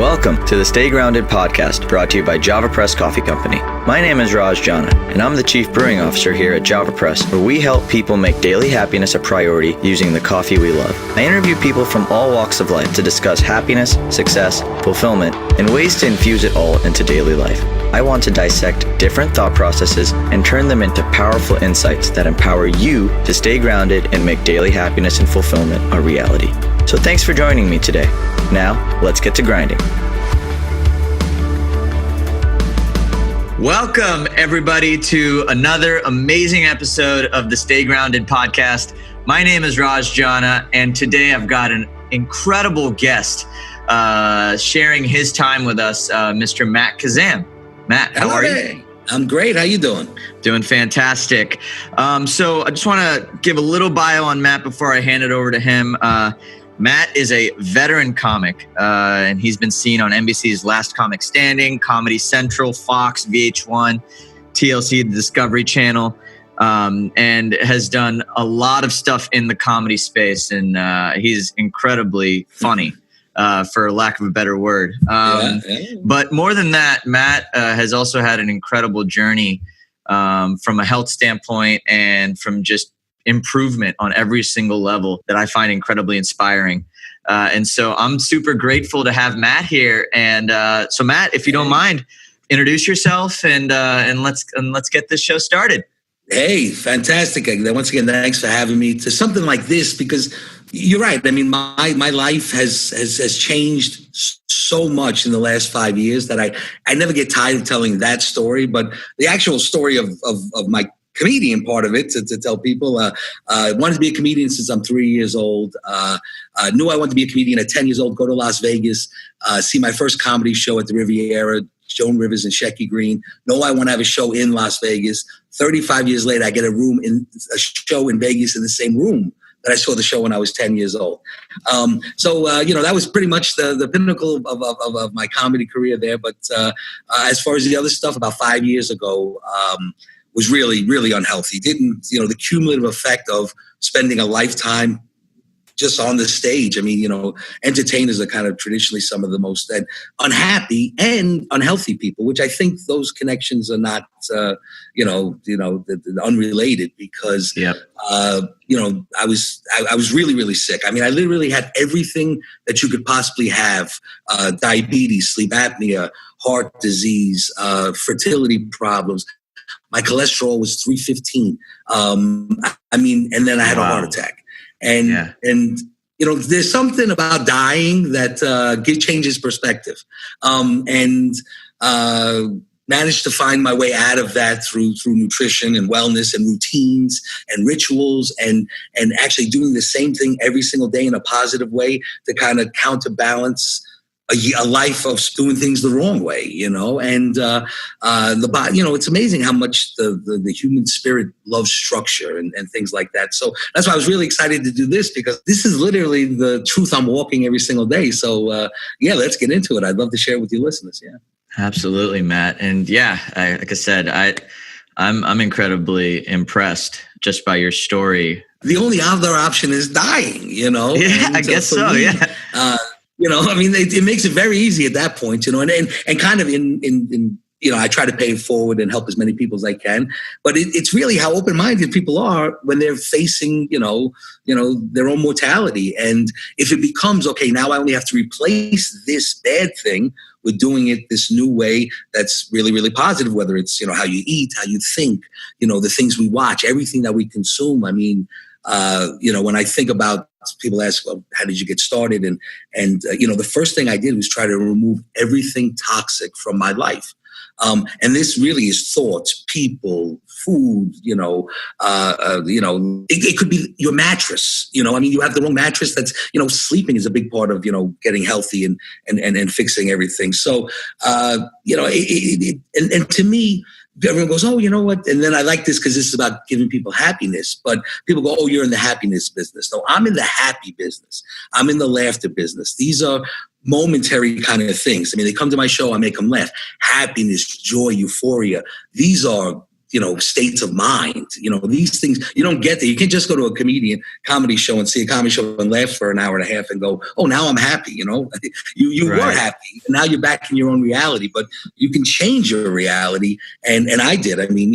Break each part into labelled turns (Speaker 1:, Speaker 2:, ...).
Speaker 1: Welcome to the Stay Grounded podcast, brought to you by Java Press Coffee Company. My name is Raj Jana, and I'm the Chief Brewing Officer here at Java Press, where we help people make daily happiness a priority using the coffee we love. I interview people from all walks of life to discuss happiness, success, fulfillment, and ways to infuse it all into daily life. I want to dissect different thought processes and turn them into powerful insights that empower you to stay grounded and make daily happiness and fulfillment a reality. So thanks for joining me today. Now, let's get to grinding. Welcome, everybody, to another amazing episode of the Stay Grounded podcast. My name is Raj Jana, and today I've got an incredible guest sharing his time with us, Mr. Matt Kazam. Matt, how are you?
Speaker 2: I'm great. How you doing?
Speaker 1: Doing fantastic. So I just want to give a little bio on Matt before I hand it over to him. Matt is a veteran comic, and he's been seen on NBC's Last Comic Standing, Comedy Central, Fox, VH1, TLC, the Discovery Channel, and has done a lot of stuff in the comedy space, and he's incredibly funny, for lack of a better word. But more than that, Matt has also had an incredible journey from a health standpoint and from just improvement on every single level that I find incredibly inspiring. And so I'm super grateful to have Matt here. And so Matt, if you don't mind, introduce yourself and let's get this show started.
Speaker 2: Hey, fantastic. Once again, thanks for having me to something like this, because you're right. I mean, my life has changed so much in the last 5 years that I never get tired of telling that story. But the actual story of my comedian part of it, to tell people, I wanted to be a comedian since I'm 3 years old. Knew I wanted to be a comedian at 10 years old, go to Las Vegas, see my first comedy show at the Riviera, Joan Rivers and Shecky Green. Know I want to have a show in Las Vegas. 35 years later, I get a show in Vegas in the same room that I saw the show when I was 10 years old. So that was pretty much the pinnacle of my comedy career there. But as far as the other stuff, about 5 years ago, was really, really unhealthy. The cumulative effect of spending a lifetime just on the stage. I mean, entertainers are kind of traditionally some of the most unhappy and unhealthy people, which I think those connections are not, unrelated, because, I was really, really sick. I mean, I literally had everything that you could possibly have: diabetes, sleep apnea, heart disease, fertility problems. My cholesterol was 315. And then I had a heart attack. And there's something about dying that changes perspective. Managed to find my way out of that through nutrition and wellness and routines and rituals and actually doing the same thing every single day in a positive way to kind of counterbalance a life of doing things the wrong way, and it's amazing how much the human spirit loves structure and things like that. So that's why I was really excited to do this, because this is literally the truth I'm walking every single day. So let's get into it. I'd love to share it with your listeners. Yeah, absolutely, Matt. And like I said, I'm incredibly impressed just by your story. The only other option is dying,
Speaker 1: Yeah, I guess so.
Speaker 2: It makes it very easy at that point, and kind of in I try to pay it forward and help as many people as I can. But it's really how open-minded people are when they're facing, their own mortality. And if it becomes, okay, now I only have to replace this bad thing with doing it this new way that's really, really positive, whether it's, how you eat, how you think, the things we watch, everything that we consume. I mean, when I think about, people ask, well, how did you get started? And the first thing I did was try to remove everything toxic from my life. And this really is thoughts, people, food, it could be your mattress, you have the wrong mattress. That's, sleeping is a big part of, getting healthy and fixing everything. So, and to me, everyone goes, oh, you know what? And then I like this because this is about giving people happiness. But people go, oh, you're in the happiness business. No, I'm in the happy business. I'm in the laughter business. These are momentary kind of things. I mean, they come to my show, I make them laugh. Happiness, joy, euphoria. These are states of mind. These things, you don't get there. You can't just go to a comedy show and see a comedy show and laugh for an hour and a half and go, oh, now I'm happy. You
Speaker 1: Right.
Speaker 2: were happy. And now you're back in your own reality, but you can change your reality. And I did. I mean,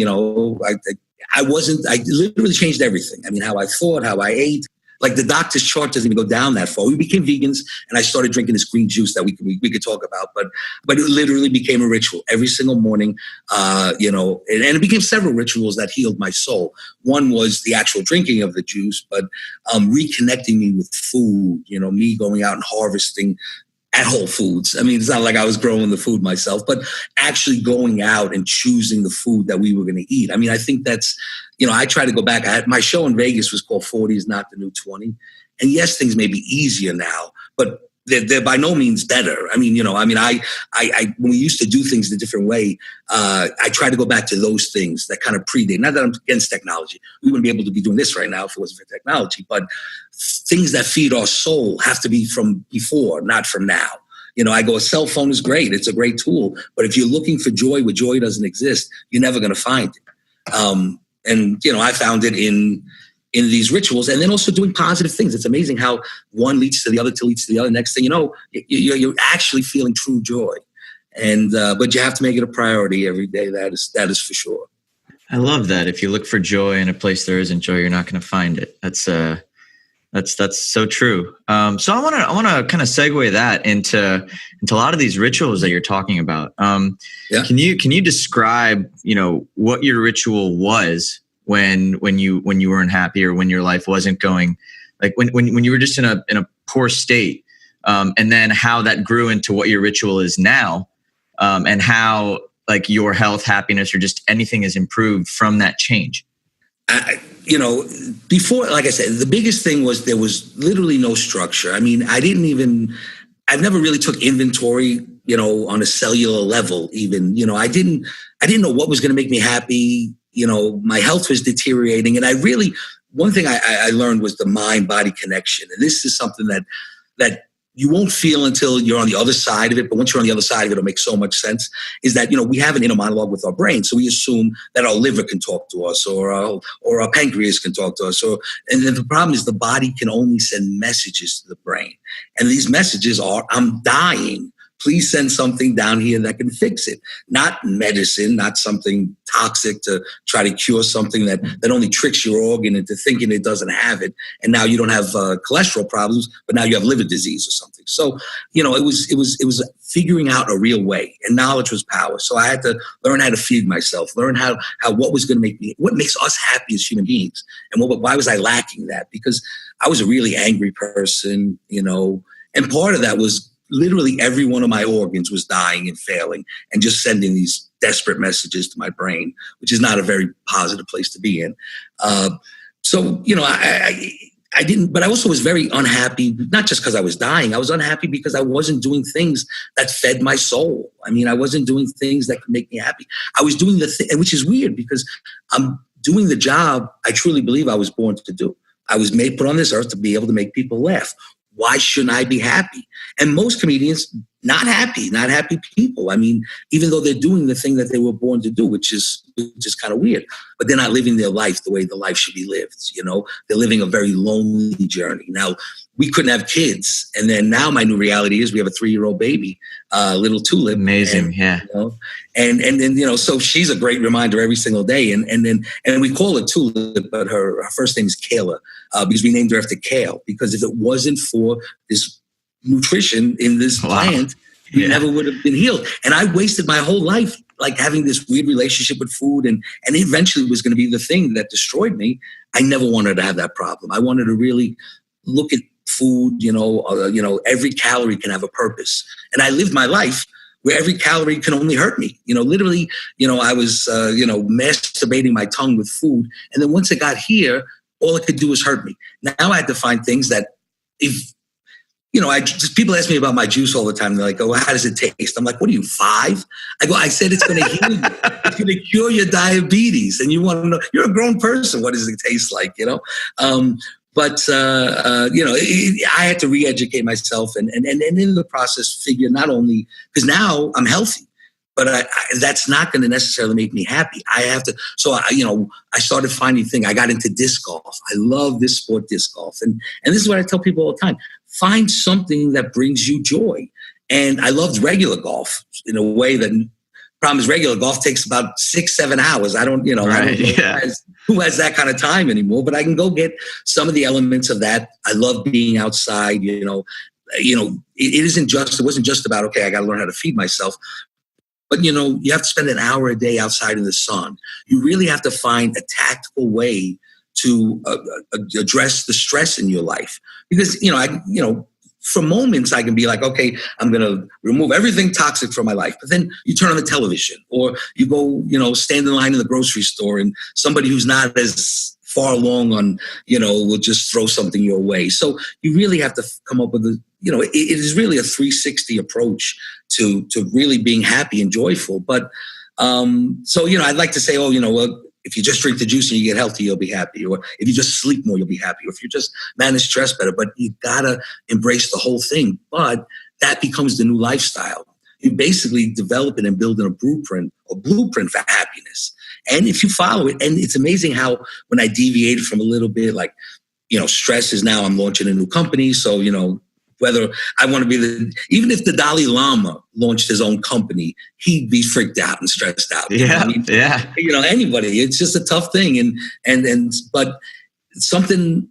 Speaker 2: I literally changed everything. I mean, how I thought, how I ate. Like the doctor's chart doesn't even go down that far. We became vegans, and I started drinking this green juice that we could talk about. But it literally became a ritual every single morning. And it became several rituals that healed my soul. One was the actual drinking of the juice, but reconnecting me with food. Me going out and harvesting at Whole Foods. I mean, it's not like I was growing the food myself, but actually going out and choosing the food that we were going to eat. I mean, I think that's, I try to go back. My show in Vegas was called 40 is Not the New 20. And yes, things may be easier now, but they're by no means better. I mean, I when we used to do things in a different way, I try to go back to those things that kind of predate. Not that I'm against technology. We wouldn't be able to be doing this right now if it wasn't for technology, but things that feed our soul have to be from before, not from now. I go, a cell phone is great. It's a great tool. But if you're looking for joy where joy doesn't exist, you're never going to find it. I found it in these rituals, and then also doing positive things. It's amazing how one leads to the other, to leads to the other. Next thing you know, you're actually feeling true joy. And but you have to make it a priority every day. That is for sure.
Speaker 1: I love that. If you look for joy in a place there isn't joy, you're not going to find it. That's so true. So I want to kind of segue that into a lot of these rituals that you're talking about.
Speaker 2: Yeah.
Speaker 1: Can you describe what your ritual was when you weren't happy, or when your life wasn't going, like when you were just in a poor state, and then how that grew into what your ritual is now, and how like your health, happiness, or just anything has improved from that change?
Speaker 2: Before, like I said, the biggest thing was there was literally no structure. I mean, I've never really took inventory, on a cellular level, even, I didn't know what was going to make me happy. My health was deteriorating. And one thing I learned was the mind-body connection. And this is something that you won't feel until you're on the other side of it. But once you're on the other side of it, it'll make so much sense, is that, we have an inner monologue with our brain. So we assume that our liver can talk to us, or our pancreas can talk to us. And then the problem is the body can only send messages to the brain. And these messages are, I'm dying. Please send something down here that can fix it. Not medicine, not something toxic to try to cure something that only tricks your organ into thinking it doesn't have it. And now you don't have cholesterol problems, but now you have liver disease or something. So, it was figuring out a real way, and knowledge was power. So I had to learn how to feed myself, learn how what was going to make me, what makes us happy as human beings. And why was I lacking that? Because I was a really angry person, and part of that was literally every one of my organs was dying and failing, and just sending these desperate messages to my brain, which is not a very positive place to be in. I didn't, but I also was very unhappy, not just because I was dying. I was unhappy because I wasn't doing things that fed my soul. I mean, I wasn't doing things that could make me happy. I was doing the thing, which is weird, because I'm doing the job I truly believe I was born to do. I was put on this earth to be able to make people laugh. Why shouldn't I be happy? And most comedians, not happy people. I mean, even though they're doing the thing that they were born to do, which is kind of weird, but they're not living their life the way the life should be lived. They're living a very lonely journey. Now, we couldn't have kids. And then now my new reality is we have a 3-year-old baby, little Tulip.
Speaker 1: Amazing. Yeah.
Speaker 2: And so she's a great reminder every single day. And we call her Tulip, but her first name is Kayla, because we named her after kale. Because if it wasn't for this nutrition in this plant, we never would have been healed. And I wasted my whole life like having this weird relationship with food, and eventually was going to be the thing that destroyed me. I never wanted to have that problem. I wanted to really look at food, every calorie can have a purpose. And I lived my life where every calorie can only hurt me. Literally, I was, masturbating my tongue with food. And then once it got here, all it could do was hurt me. Now I had to find things that people ask me about my juice all the time. They're like, oh, how does it taste? I'm like, what are you, 5? I said, it's going to heal you. It's going to cure your diabetes. And you want to know, you're a grown person. What does it taste like? I had to re-educate myself and in the process figure not only, because now I'm healthy, but that's not going to necessarily make me happy. I have to. So I started finding things. I got into disc golf. I love this sport, disc golf, and this is what I tell people all the time: find something that brings you joy. And I loved regular golf in a way that. Problem is, regular golf takes about 6-7 hours. I don't know who has that kind of time anymore, but I can go get some of the elements of that. I love being outside. It wasn't just about, okay, I got to learn how to feed myself. But, you have to spend an hour a day outside in the sun. You really have to find a tactical way to address the stress in your life. Because, for moments I can be like, okay, I'm going to remove everything toxic from my life. But then you turn on the television or you go, stand in line in the grocery store and somebody who's not as far along on, will just throw something your way. So you really have to come up with it is really a 360 approach to really being happy and joyful. But I'd like to say, if you just drink the juice and you get healthy, you'll be happy. Or if you just sleep more, you'll be happy. Or if you just manage stress better. But you gotta embrace the whole thing. But that becomes the new lifestyle. You basically develop it and build in a blueprint for happiness. And if you follow it, and it's amazing how when I deviated from a little bit, like, stress is now I'm launching a new company. So, whether I want to be even if the Dalai Lama launched his own company, he'd be freaked out and stressed out. Anybody, it's just a tough thing. But something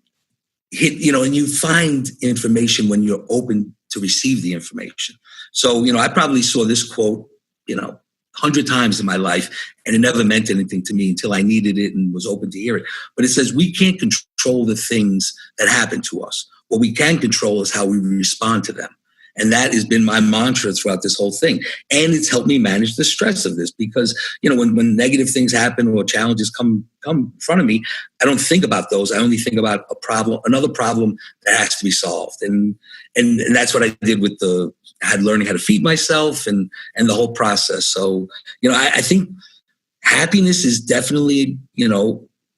Speaker 2: hit, and you find information when you're open to receive the information. So, I probably saw this quote, 100 times in my life, and it never meant anything to me until I needed it and was open to hear it. But it says, we can't control the things that happen to us. What we can control is how we respond to them. And that has been my mantra throughout this whole thing. And it's helped me manage the stress of this because, when negative things happen or challenges come in front of me, I don't think about those. I only think about another problem that has to be solved. And that's what I did with learning how to feed myself and the whole process. So, I think happiness is definitely,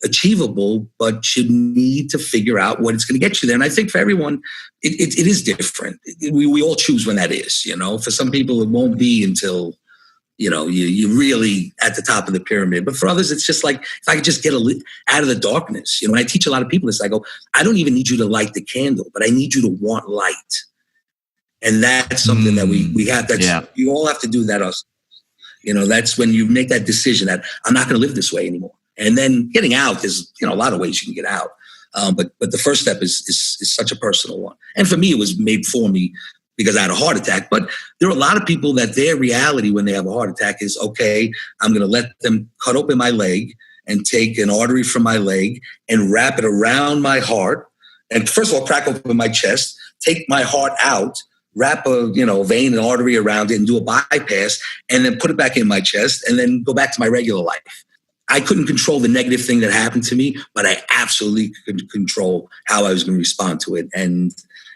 Speaker 2: achievable, but you need to figure out what it's going to get you there. And I think for everyone, it is different. We all choose when that is, for some people, it won't be until, you're really at the top of the pyramid. But for others, it's just like, if I could just get out of the darkness, when I teach a lot of people this, I go, I don't even need you to light the candle, but I need you to want light. And that's something that we have. You all have to do that. That's when you make that decision that I'm not going to live this way anymore. And then getting out, there's a lot of ways you can get out. But the first step is such a personal one. And for me, it was made for me because I had a heart attack. But there are a lot of people that their reality when they have a heart attack is, okay, I'm going to let them cut open my leg and take an artery from my leg and wrap it around my heart. And first of all, crack open my chest, take my heart out, wrap a vein and artery around it and do a bypass, and then put it back in my chest and then go back to my regular life. I couldn't control the negative thing that happened to me, but I absolutely could control how I was going to respond to it. And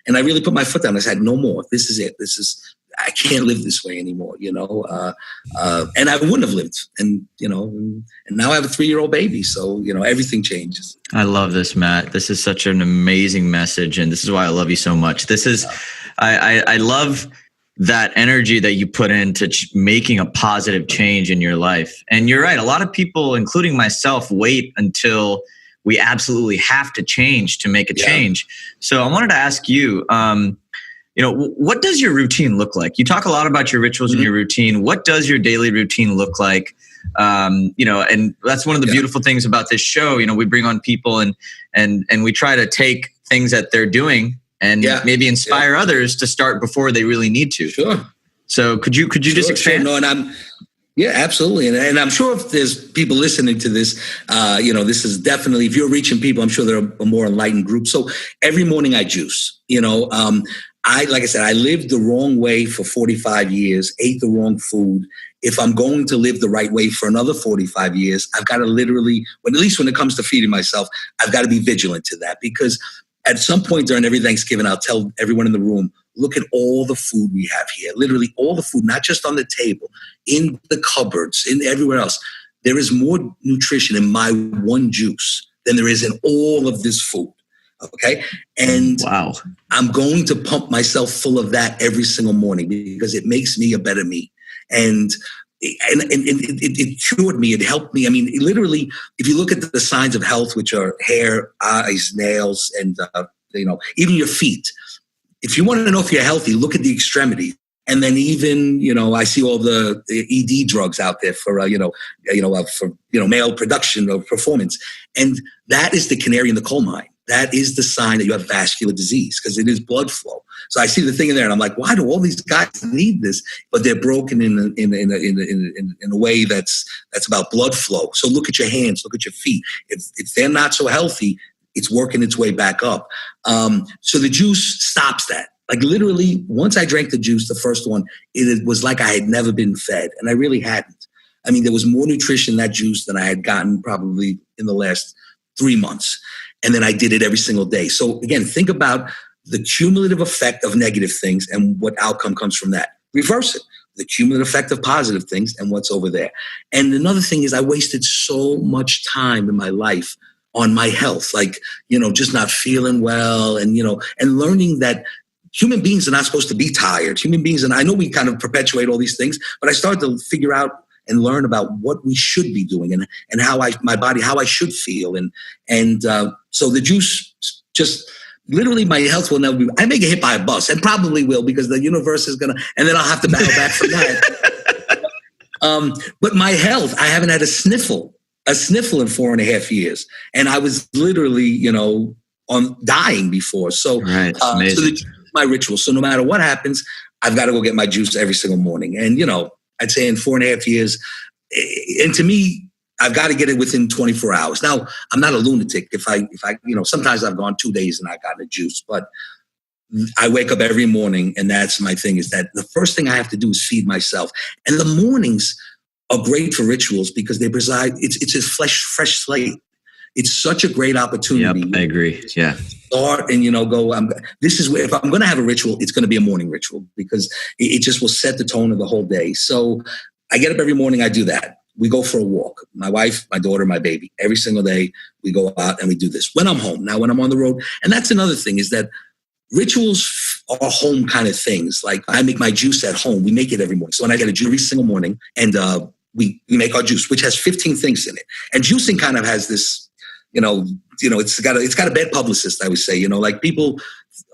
Speaker 2: I really put my foot down. I said, no more. This is it. I can't live this way anymore, and I wouldn't have lived. And now I have a 3-year-old baby. So, everything changes.
Speaker 1: I love this, Matt. This is such an amazing message. And this is why I love you so much. This is, I love that energy that you put into making a positive change in your life. And you're right. A lot of people, including myself, wait until we absolutely have to change to make a change. So I wanted to ask you, what does your routine look like? You talk a lot about your rituals and your routine. What does your daily routine look like? And that's one of the beautiful things about this show. We bring on people and we try to take things that they're doing and maybe inspire others to start before they really need to. Sure. So could you just expand?
Speaker 2: Sure. No, absolutely. And I'm sure if there's people listening to this, this is definitely, if you're reaching people, I'm sure they're a more enlightened group. So every morning I juice, like I said, I lived the wrong way for 45 years, ate the wrong food. If I'm going to live the right way for another 45 years, I've got to literally, at least when it comes to feeding myself, I've got to be vigilant to that, because at some point during every Thanksgiving, I'll tell everyone in the room, look at all the food we have here. Literally all the food, not just on the table, in the cupboards, in everywhere else. There is more nutrition in my one juice than there is in all of this food. Okay. And wow. I'm going to pump myself full of that every single morning because it makes me a better me. And it cured me. It helped me. I mean, literally, if you look at the signs of health, which are hair, eyes, nails, and even your feet. If you want to know if you're healthy, look at the extremities. And then even, I see all the ED drugs out there for, male production or performance. And that is the canary in the coal mine. That is the sign that you have vascular disease, because it is blood flow. So I see the thing in there and I'm like, why do all these guys need this? But they're broken in a way that's about blood flow. So look at your hands, look at your feet. If they're not so healthy, it's working its way back up. So the juice stops that. Like literally, once I drank the juice, the first one, it was like I had never been fed. And I really hadn't. I mean, there was more nutrition in that juice than I had gotten probably in the last 3 months. And then I did it every single day. So again, think about the cumulative effect of negative things and what outcome comes from that. Reverse it. The cumulative effect of positive things and what's over there. And another thing is I wasted so much time in my life on my health, like, just not feeling well and learning that human beings are not supposed to be tired. Human beings, and I know we kind of perpetuate all these things, but I started to figure out and learn about what we should be doing and how my body, how I should feel. And so the juice just literally my health will never be, I may get hit by a bus and probably will because the universe is going to, and then I'll have to battle back from that. But my health, I haven't had a sniffle in 4.5 years. And I was literally, on dying before. So,
Speaker 1: right.
Speaker 2: So my ritual. So no matter what happens, I've got to go get my juice every single morning. And, I'd say in 4.5 years, and to me, I've got to get it within 24 hours. Now, I'm not a lunatic. If I, sometimes I've gone 2 days and I've gotten a juice, but I wake up every morning and that's my thing, is that the first thing I have to do is feed myself. And the mornings are great for rituals because they preside, it's a fresh slate. It's such a great opportunity.
Speaker 1: Yep, I agree. Yeah.
Speaker 2: Start and, go, this is where, if I'm going to have a ritual, it's going to be a morning ritual because it just will set the tone of the whole day. So I get up every morning, I do that. We go for a walk. My wife, my daughter, my baby, every single day we go out and we do this when I'm home. Now, when I'm on the road, and that's another thing is that rituals are home kind of things. Like I make my juice at home. We make it every morning. So when I get a juice every single morning and we make our juice, which has 15 things in it. And juicing kind of has this, it's got a bad publicist, I would say, like people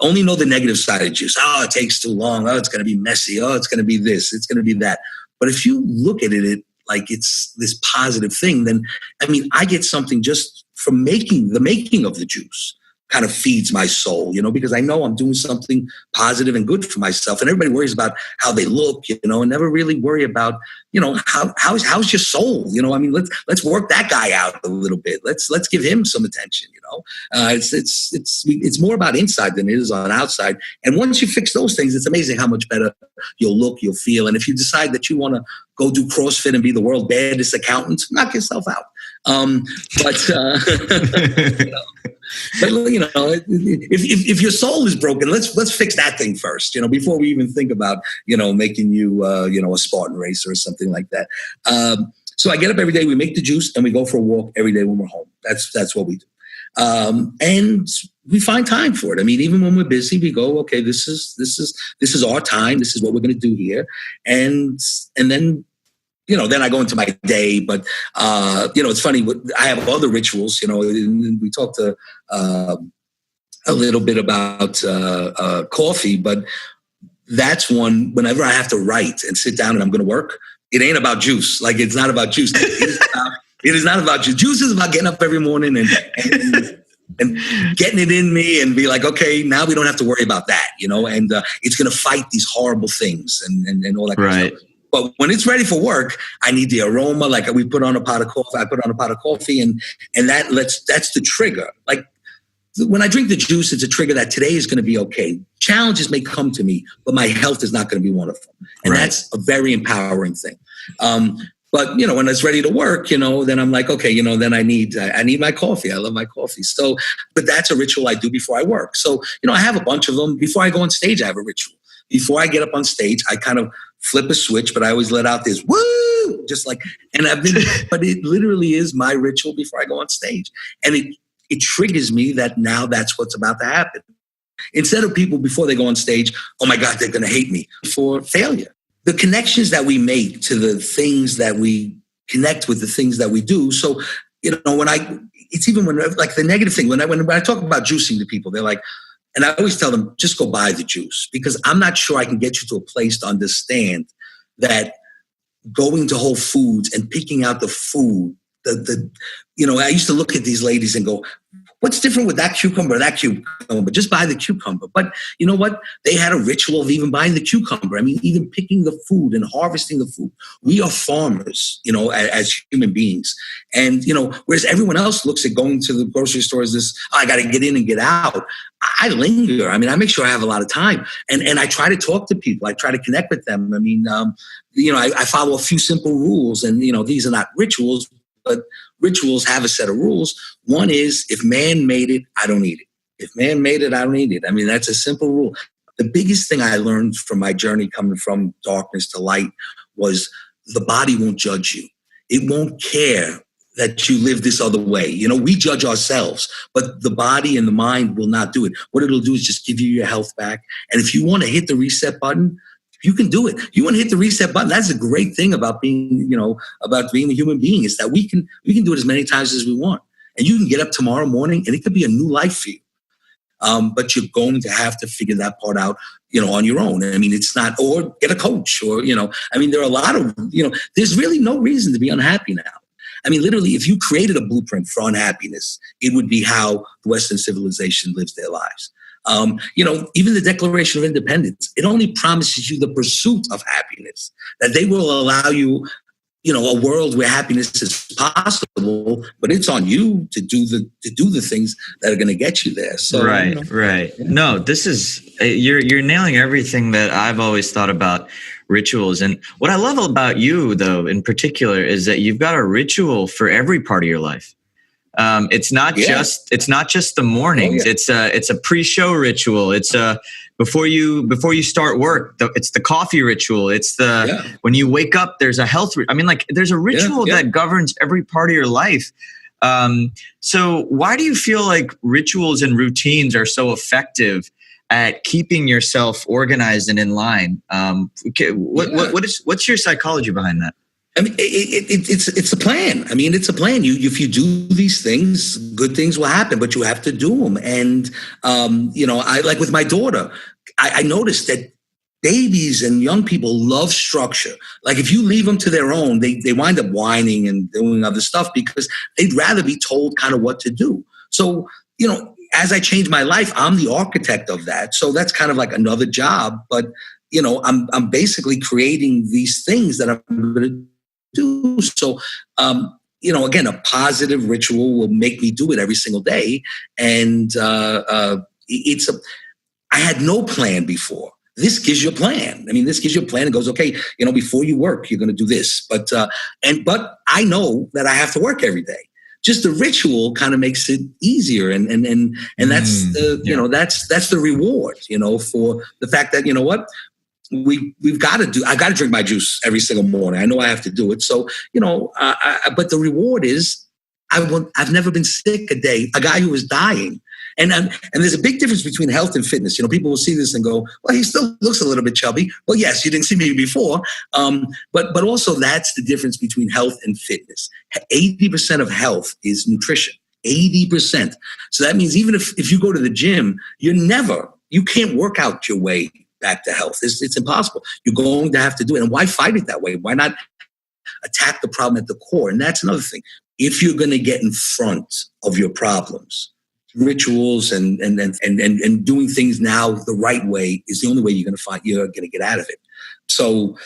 Speaker 2: only know the negative side of juice. Oh, it takes too long. Oh, it's going to be messy. Oh, it's going to be this. It's going to be that. But if you look at it like it's this positive thing, then, I get something just from the making of the juice kind of feeds my soul, because I know I'm doing something positive and good for myself. And everybody worries about how they look, and never really worry about, how's your soul? Let's work that guy out a little bit. Let's give him some attention, It's more about inside than it is on outside. And once you fix those things, it's amazing how much better you'll look, you'll feel. And if you decide that you want to go do CrossFit and be the world's baddest accountant, knock yourself out. If your soul is broken, let's fix that thing first, before we even think about, making you, a Spartan racer or something like that. So I get up every day, we make the juice and we go for a walk every day when we're home. That's what we do. And we find time for it. Even when we're busy, we go, okay, this is our time. This is what we're going to do here. And then, then I go into my day, but, it's funny. I have other rituals, we talked a little bit about coffee, but that's one, whenever I have to write and sit down and I'm going to work, it ain't about juice. Like it's not about juice. It is not about juice. Juice is about getting up every morning and getting it in me and be like, okay, now we don't have to worry about that, and it's going to fight these horrible things and all that kind of stuff. But when it's ready for work, I need the aroma. Like we put on a pot of coffee. I put on a pot of coffee, and that's the trigger. Like when I drink the juice, it's a trigger that today is going to be okay. Challenges may come to me, but my health is not going to be one of them, and that's a very empowering thing. But when it's ready to work, then I'm like, okay, then I need my coffee. I love my coffee. So, but that's a ritual I do before I work. So, I have a bunch of them. Before I go on stage, I have a ritual. Before I get up on stage, I kind of flip a switch, but I always let out this woo, just like, but it literally is my ritual before I go on stage. And it triggers me that now that's what's about to happen. Instead of people before they go on stage, oh my God, they're going to hate me for failure. the connections that we make to the things that we connect with, the things that we do. So, it's even when, like, the negative thing, when I talk about juicing to people, they're like, and I always tell them, just go buy the juice, because I'm not sure I can get you to a place to understand that going to Whole Foods and picking out the food, I used to look at these ladies and go, what's different with that cucumber, Just buy the cucumber. But you know what? They had a ritual of even buying the cucumber. I mean, even picking the food and harvesting the food. We are farmers, as human beings. And, whereas everyone else looks at going to the grocery store as this, I got to get in and get out. I linger. I mean, I make sure I have a lot of time. And I try to talk to people. I try to connect with them. I mean, I follow a few simple rules. And, these are not rituals, but rituals have a set of rules. One is, if man made it, I don't eat it. If man made it, I don't eat it. I mean, that's a simple rule. The biggest thing I learned from my journey coming from darkness to light was the body won't judge you. It won't care that you live this other way. We judge ourselves, but the body and the mind will not do it. What it'll do is just give you your health back. And if you want to hit the reset button, you can do it. You want to hit the reset button. That's a great thing about being, about being a human being, is that we can do it as many times as we want. And you can get up tomorrow morning and it could be a new life for you. But you're going to have to figure that part out, on your own. I mean, it's not, or get a coach, or, there are a lot of, there's really no reason to be unhappy now. I mean, literally, if you created a blueprint for unhappiness, it would be how the Western civilization lives their lives. Even the Declaration of Independence, it only promises you the pursuit of happiness, that they will allow you, a world where happiness is possible, but it's on you to do the things that are going to get you there. So,
Speaker 1: right. Yeah. No, this is, you're nailing everything that I've always thought about rituals. And what I love about you, though, in particular, is that you've got a ritual for every part of your life. It's not just the mornings. Oh, yeah. It's a pre-show ritual. It's before you start work. It's the coffee ritual. It's when you wake up. There's a health. There's a ritual that governs every part of your life. So why do you feel like rituals and routines are so effective at keeping yourself organized and in line? What's your psychology behind that?
Speaker 2: I mean, it's a plan. I mean, it's a plan. If you do these things, good things will happen, but you have to do them. And, I like with my daughter, I noticed that babies and young people love structure. Like if you leave them to their own, they wind up whining and doing other stuff because they'd rather be told kind of what to do. So, as I change my life, I'm the architect of that. So that's kind of like another job. But, I'm basically creating these things that I'm going to do. So, again, a positive ritual will make me do it every single day. And I had no plan before. This gives you a plan. I mean, this gives you a plan and goes, okay, before you work, you're going to do this. But I know that I have to work every day. Just the ritual kind of makes it easier. And that's that's the reward, for the fact that, I got to drink my juice every single morning. I know I have to do it. So, but the reward is I've never been sick a day, a guy who was dying. And there's a big difference between health and fitness. People will see this and go, well, he still looks a little bit chubby. Well, yes, you didn't see me before. But also that's the difference between health and fitness. 80% of health is nutrition. 80%. So that means even if you go to the gym, you can't work out your way back to health. It's impossible. You're going to have to do it. And why fight it that way? Why not attack the problem at the core? And that's another thing. If you're going to get in front of your problems, rituals and doing things now the right way is the only way you're going to get out of it. So,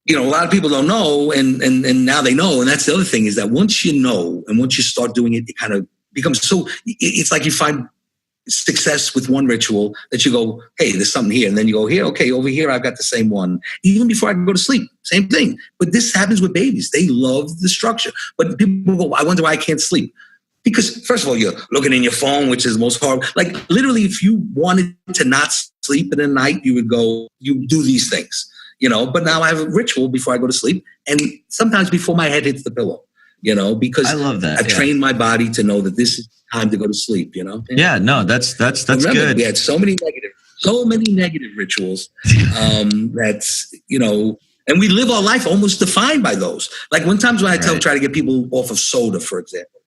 Speaker 2: a lot of people don't know, and now they know. And that's the other thing, is that once you know and once you start doing it, it kind of becomes so. It's like you find success with one ritual that you go, hey, there's something here. And then you go here, okay, over here, I've got the same one. Even before I go to sleep, same thing. But this happens with babies. They love the structure. But people go, I wonder why I can't sleep. Because first of all, you're looking in your phone, which is the most horrible. Like literally, if you wanted to not sleep in the night, you would go, you do these things, but now I have a ritual before I go to sleep. And sometimes before my head hits the pillow, because
Speaker 1: I love that.
Speaker 2: I've trained my body to know that this is time to go to sleep,
Speaker 1: Yeah, no, that's
Speaker 2: Remember,
Speaker 1: good.
Speaker 2: We had so many negatives. So many negative rituals. That's, and we live our life almost defined by those. Like when times when I try to get people off of soda, for example,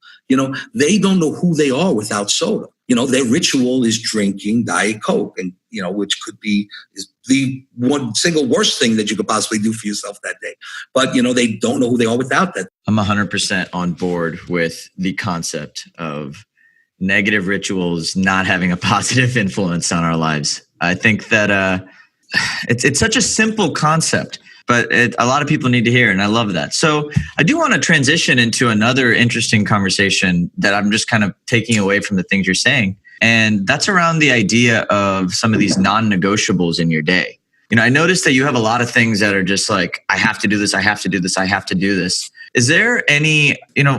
Speaker 2: they don't know who they are without soda. Their ritual is drinking Diet Coke, and which could be is the one single worst thing that you could possibly do for yourself that day. But they don't know who they are without that.
Speaker 1: I'm 100% on board with the concept of negative rituals not having a positive influence on our lives. I think that it's such a simple concept, but a lot of people need to hear, and I love that. So I do want to transition into another interesting conversation that I'm just kind of taking away from the things you're saying, and that's around the idea of some of these non-negotiables in your day. I noticed that you have a lot of things that are just like, I have to do this, I have to do this, I have to do this. Is there any,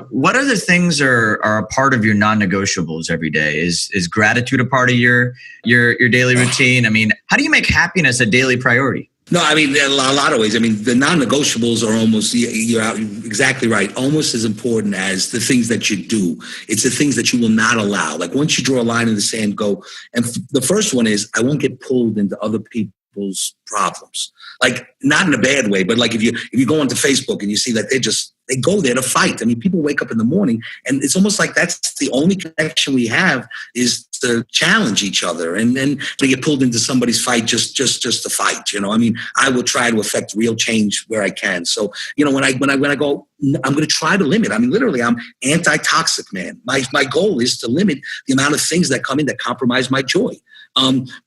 Speaker 1: what other things are a part of your non-negotiables every day? Is gratitude a part of your daily routine? I mean, how do you make happiness a daily priority?
Speaker 2: No, I mean, a lot of ways. I mean, the non-negotiables are almost, you're exactly right, almost as important as the things that you do. It's the things that you will not allow. Like once you draw a line in the sand, go. And the first one is, I won't get pulled into other people's problems. Like not in a bad way, but like if you go onto Facebook and you see that they go there to fight. I mean, people wake up in the morning and it's almost like that's the only connection we have is to challenge each other. And then they get pulled into somebody's fight just to fight. I mean, I will try to affect real change where I can. So, when I go, I'm going to try to limit. I mean, literally, I'm anti-toxic, man. My goal is to limit the amount of things that come in that compromise my joy.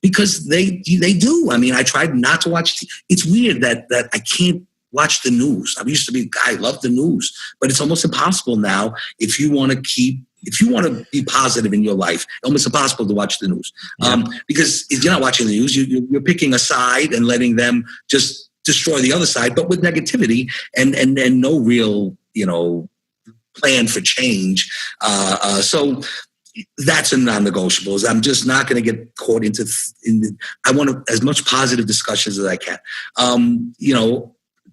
Speaker 2: Because they do. I mean, I tried not to watch. It's weird that I can't watch the news. I used to be a guy, I love the news, but it's almost impossible now if you want to be positive in your life, almost impossible to watch the news. Because if you're not watching the news, you're picking a side and letting them just destroy the other side, but with negativity and no real, plan for change. So that's a non-negotiable. I'm just not going to get caught I want as much positive discussions as I can.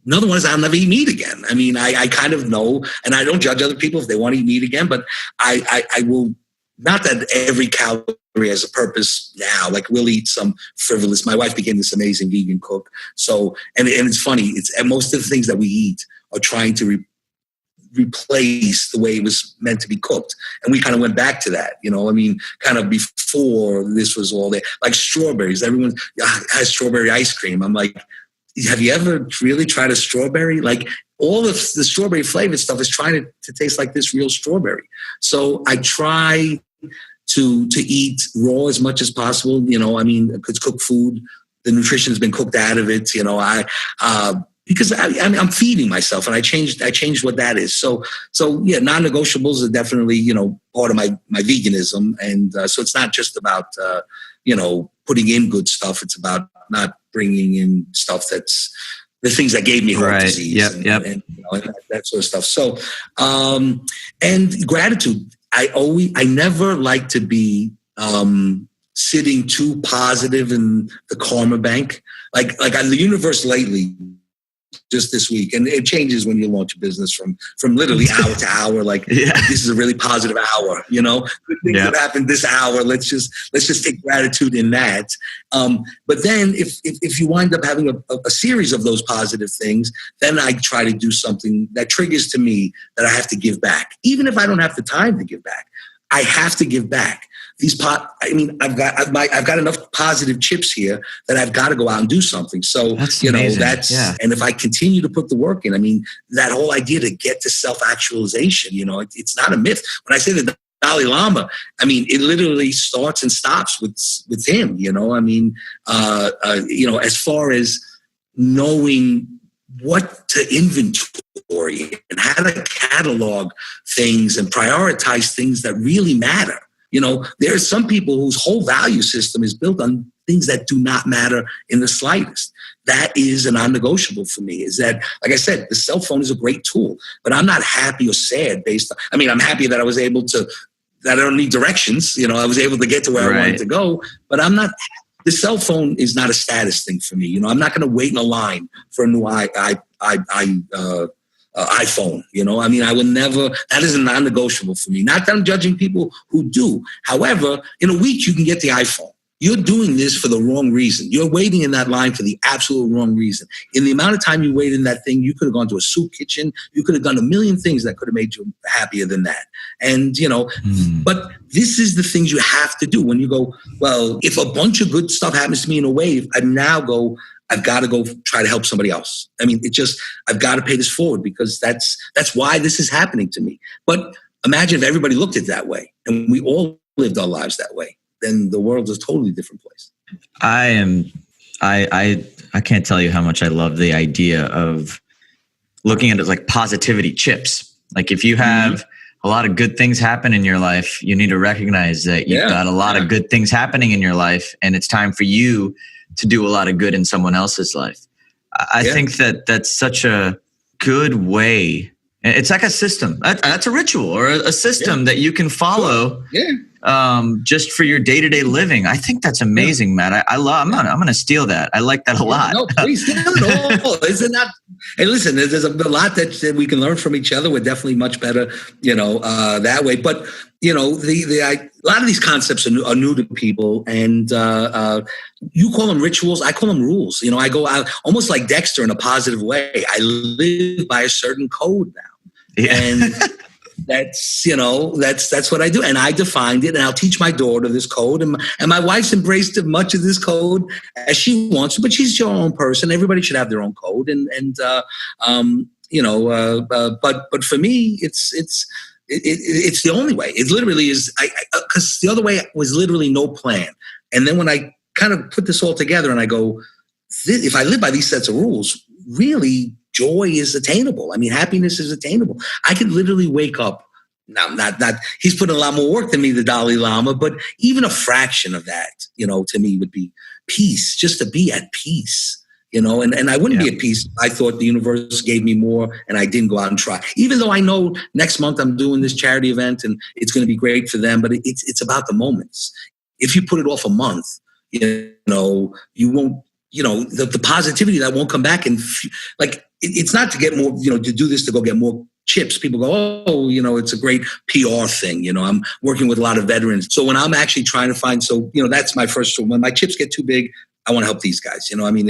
Speaker 2: Another one is I'll never eat meat again. I mean, I kind of know, and I don't judge other people if they want to eat meat again, but I will, not that every calorie has a purpose now, like we'll eat some frivolous. My wife became this amazing vegan cook. So, and it's funny, most of the things that we eat are trying to replace the way it was meant to be cooked. And we kind of went back to that, I mean, kind of before this was all there, like strawberries. Everyone has strawberry ice cream. I'm like, have you ever really tried a strawberry? Like all of the strawberry flavored stuff is trying to taste like this real strawberry. So I try to eat raw as much as possible. I mean, because cooked food, the nutrition has been cooked out of it. Because I'm feeding myself, and I changed what that is. So yeah, non-negotiables are definitely part of my veganism, and so it's not just about putting in good stuff. It's about not bringing in stuff that's the things that gave me heart disease and that sort of stuff. So and gratitude. I never like to be sitting too positive in the karma bank. Like the universe lately, just this week, and it changes when you launch a business from literally hour to hour. Like this is a really positive hour, good things have happened this hour. Let's just take gratitude in that. But then if you wind up having a series of those positive things, then I try to do something that triggers to me that I have to give back, even if I don't have the time to give back. I have to give back. I've got enough positive chips here that I've got to go out and do something. So,
Speaker 1: that's amazing.
Speaker 2: And if I continue to put the work in, I mean, that whole idea to get to self-actualization, it's not a myth. When I say the Dalai Lama, I mean, it literally starts and stops with him, I mean, as far as knowing what to inventory and how to catalog things and prioritize things that really matter. There are some people whose whole value system is built on things that do not matter in the slightest. That is a non-negotiable for me, is that, like I said, the cell phone is a great tool, but I'm not happy or sad I'm happy that that I don't need directions. I was able to get to where I wanted to go, but I'm not. The cell phone is not a status thing for me. I'm not going to wait in a line for a new iPhone. I mean, I will never. That is a non-negotiable for me. Not that I'm judging people who do. However, in a week you can get the iPhone. you're doing this for the wrong reason. You're waiting in that line for the absolute wrong reason. In the amount of time you waited in that thing, you could have gone to a soup kitchen. You could have done a million things that could have made you happier than that. And, but this is the things you have to do when you go, well, if a bunch of good stuff happens to me in a wave, I've got to go try to help somebody else. I mean, I've got to pay this forward because that's why this is happening to me. But imagine if everybody looked at it that way and we all lived our lives that way. Then the world is a totally different place.
Speaker 1: I can't tell you how much I love the idea of looking at it like positivity chips. Like if you have a lot of good things happen in your life, you need to recognize that you've got a lot of good things happening in your life, and it's time for you to do a lot of good in someone else's life. I think that's such a good way. It's like a system. That's a ritual or a system that you can follow. Just for your day-to-day living. I think that's amazing, Matt. I'm going to steal that. I like that a lot.
Speaker 2: No, please steal it all. Isn't that? Hey, listen, there's a lot that we can learn from each other. We're definitely much better, that way. But, a lot of these concepts are new to people, and you call them rituals. I call them rules. I go out almost like Dexter in a positive way. I live by a certain code now. Yeah. And that's what I do. And I defined it, and I'll teach my daughter this code. And my wife's embraced much of this code as she wants to, but she's your own person. Everybody should have their own code. But for me, it's the only way. It literally is, because the other way was literally no plan. And then when I kind of put this all together and I go, if I live by these sets of rules, really joy is attainable. I mean, happiness is attainable. I could literally wake up. Now, not he's putting a lot more work than me, the Dalai Lama, but even a fraction of that, to me would be peace, just to be at peace, and I wouldn't be at peace. I thought the universe gave me more and I didn't go out and try, even though I know next month I'm doing this charity event and it's going to be great for them, but it's about the moments. If you put it off a month, you won't, the positivity that won't come back. And it's not to get more, to do this to go get more chips. People go, oh, it's a great PR thing. I'm working with a lot of veterans. So when I'm actually trying to find, that's my first, when my chips get too big, I want to help these guys. I mean,